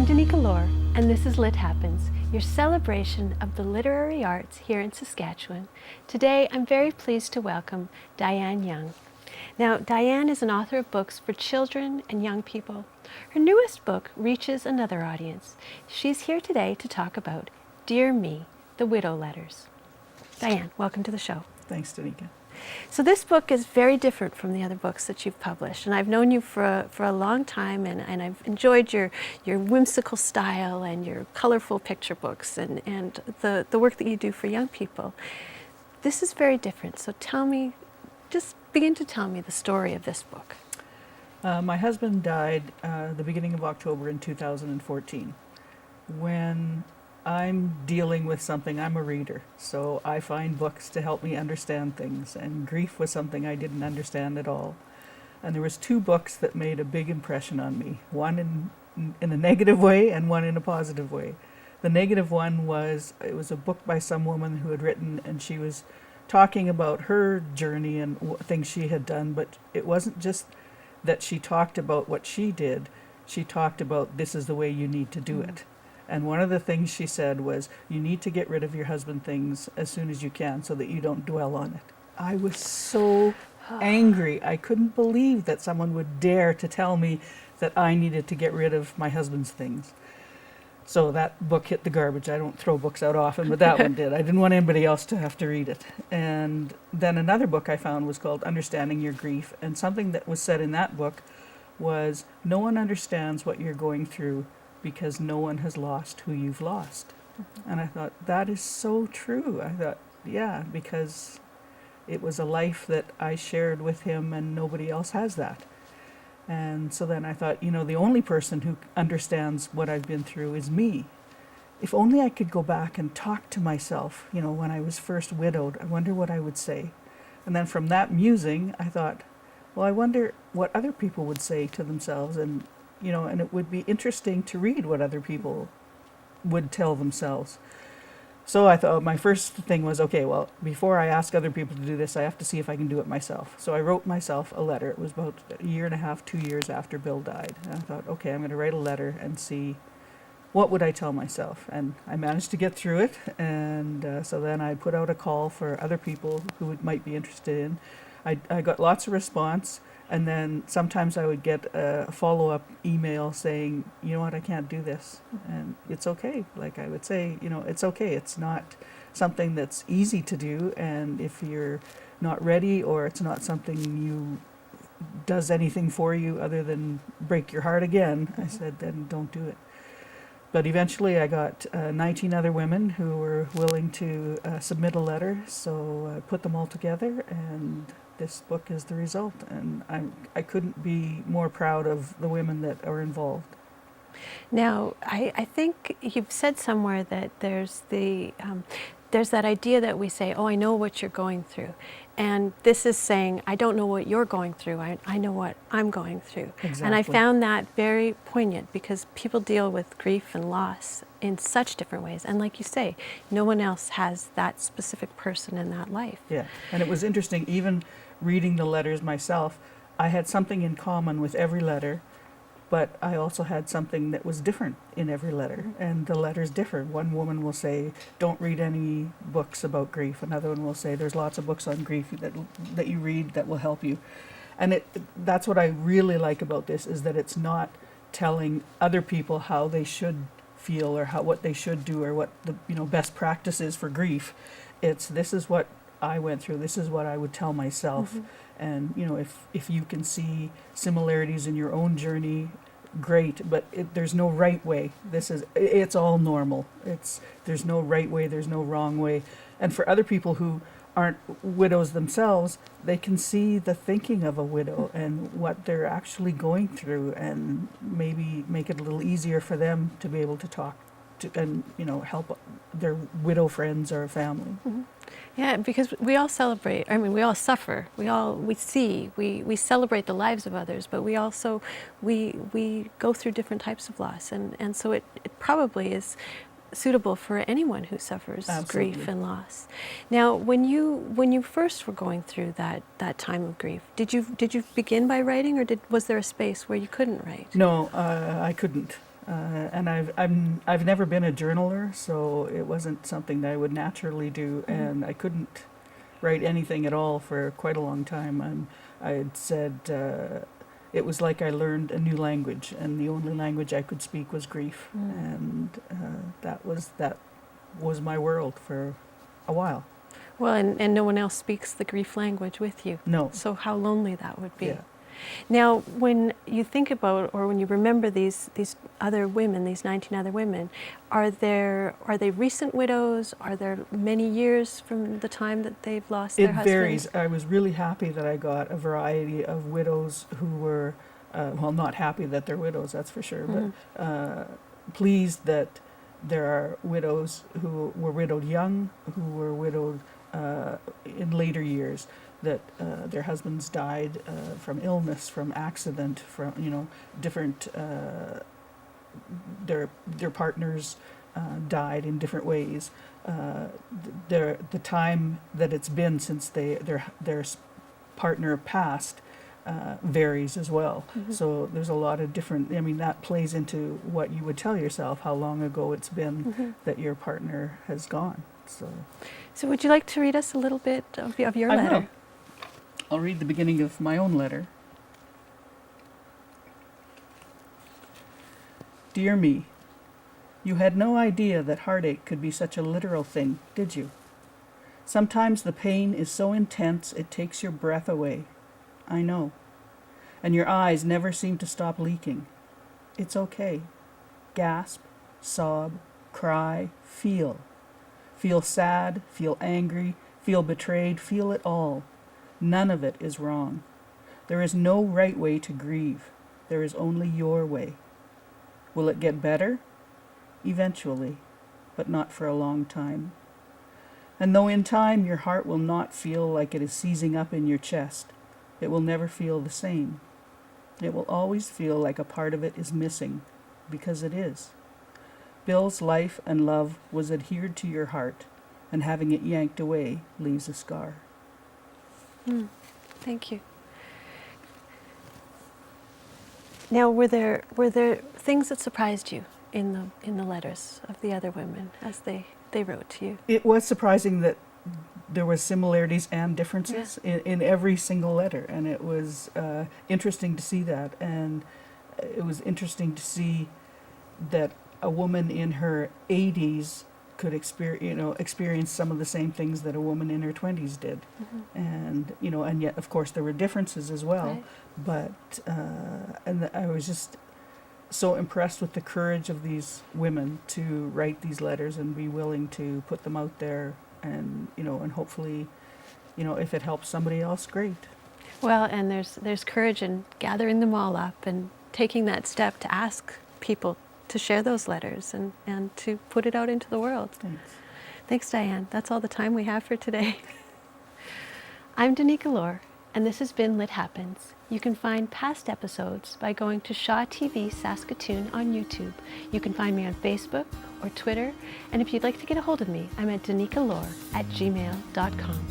I'm Danica Lorer, and this is Lit Happens, your celebration of the literary arts here in Saskatchewan. Today, I'm very pleased to welcome Dianne Young. Now, Dianne is an author of books for children and young people. Her newest book reaches another audience. She's here today to talk about Dear Me, the Widow Letters. Dianne, welcome to the show. Thanks, Danica. So this book is very different from the other books that you've published, and I've known you for a long time, and I've enjoyed your whimsical style and your colorful picture books and the work that you do for young people. This is very different, so just begin to tell me the story of this book. My husband died the beginning of October in 2014. When I'm dealing with something, I'm a reader, so I find books to help me understand things, and grief was something I didn't understand at all. And there was two books that made a big impression on me, one in a negative way and one in a positive way. The negative one was, it was a book by some woman who had written, and she was talking about her journey and things she had done, but it wasn't just that she talked about what she did, she talked about this is the way you need to do it. And one of the things she said was, you need to get rid of your husband things as soon as you can so that you don't dwell on it. I was so angry. I couldn't believe that someone would dare to tell me that I needed to get rid of my husband's things. So that book hit the garbage. I don't throw books out often, but that one did. I didn't want anybody else to have to read it. And then another book I found was called Understanding Your Grief. And something that was said in that book was, no one understands what you're going through because no one has lost who you've lost. And I thought, that is so true. I thought, yeah, because it was a life that I shared with him and nobody else has that. And so then I thought, the only person who understands what I've been through is me. If only I could go back and talk to myself, when I was first widowed, I wonder what I would say. And then from that musing, I thought, well, I wonder what other people would say to themselves, and it would be interesting to read what other people would tell themselves. So I thought, my first thing was, okay, well, before I ask other people to do this, I have to see if I can do it myself. So I wrote myself a letter. It was about a year and a half, 2 years after Bill died. And I thought, okay, I'm going to write a letter and see what would I tell myself. And I managed to get through it. And so then I put out a call for other people who might be interested in. I got lots of response. And then sometimes I would get a follow-up email saying, you know what, I can't do this. And it's okay. Like I would say, it's okay. It's not something that's easy to do. And if you're not ready, or it's not something does anything for you other than break your heart again, I said, then don't do it. But eventually I got 19 other women who were willing to submit a letter. So I put them all together, and this book is the result, and I couldn't be more proud of the women that are involved. Now, I think you've said somewhere that there's that idea that we say, oh, I know what you're going through. And this is saying, I don't know what you're going through, I know what I'm going through. Exactly. And I found that very poignant, because people deal with grief and loss in such different ways. And like you say, no one else has that specific person in that life. Yeah, and it was interesting, even reading the letters myself, I had something in common with every letter, but I also had something that was different in every letter, and the letters differ. One woman will say, don't read any books about grief. Another one will say, there's lots of books on grief that you read that will help you. And that's what I really like about this, is that it's not telling other people how they should feel, or what they should do, or what the best practice is for grief. This is what I went through, this is what I would tell myself. And if you can see similarities in your own journey, great, but there's no right way. It's all normal. There's no right way, there's no wrong way. And for other people who aren't widows themselves, they can see the thinking of a widow and what they're actually going through, and maybe make it a little easier for them to be able to talk to, and help their widow friends or family. Yeah, because we all celebrate, we all suffer, we celebrate the lives of others, but we also, we go through different types of loss, and so it probably is suitable for anyone who suffers Absolutely. Grief and loss. Now, when you first were going through that time of grief, did you begin by writing, or was there a space where you couldn't write? No, I couldn't. And I've never been a journaler, so it wasn't something that I would naturally do, and I couldn't write anything at all for quite a long time. I had said it was like I learned a new language, and the only language I could speak was grief, and that was my world for a while. Well, and no one else speaks the grief language with you. No. So how lonely that would be. Yeah. Now, when you think about, or when you remember these other women, these 19 other women, are they recent widows? Are there many years from the time that they've lost their husband? It varies. I was really happy that I got a variety of widows who were, well, not happy that they're widows, that's for sure, but pleased that there are widows who were widowed young, who were widowed in later years, that their husbands died from illness, from accident, from different. Their partners died in different ways. The time that it's been since their partner passed varies as well. So there's a lot of different. I mean, that plays into what you would tell yourself, how long ago it's been that your partner has gone. So would you like to read us a little bit of your I letter? will. I'll read the beginning of my own letter. Dear me, you had no idea that heartache could be such a literal thing, did you? Sometimes the pain is so intense it takes your breath away. I know. And your eyes never seem to stop leaking. It's okay. Gasp, sob, cry, feel. Feel sad, feel angry, feel betrayed, feel it all. None of it is wrong. There is no right way to grieve. There is only your way. Will it get better? Eventually, but not for a long time. And though in time your heart will not feel like it is seizing up in your chest, it will never feel the same. It will always feel like a part of it is missing, because it is. Bill's life and love was adhered to your heart, and having it yanked away leaves a scar. Thank you. Now, were there things that surprised you in the letters of the other women as they wrote to you? It was surprising that there was similarities and differences in every single letter, and it was interesting to see that. And it was interesting to see that a woman in her 80s could experience some of the same things that a woman in her 20s did, and and yet of course there were differences as well. But I was just so impressed with the courage of these women to write these letters and be willing to put them out there, and and hopefully, if it helps somebody else, great. Well, and there's courage in gathering them all up and taking that step to ask people to share those letters and to put it out into the world. Thanks, Dianne. That's all the time we have for today. I'm Danica Lorer, and this has been Lit Happens. You can find past episodes by going to Shaw TV Saskatoon on YouTube. You can find me on Facebook or Twitter, and if you'd like to get a hold of me, I'm at danicalorer@gmail.com.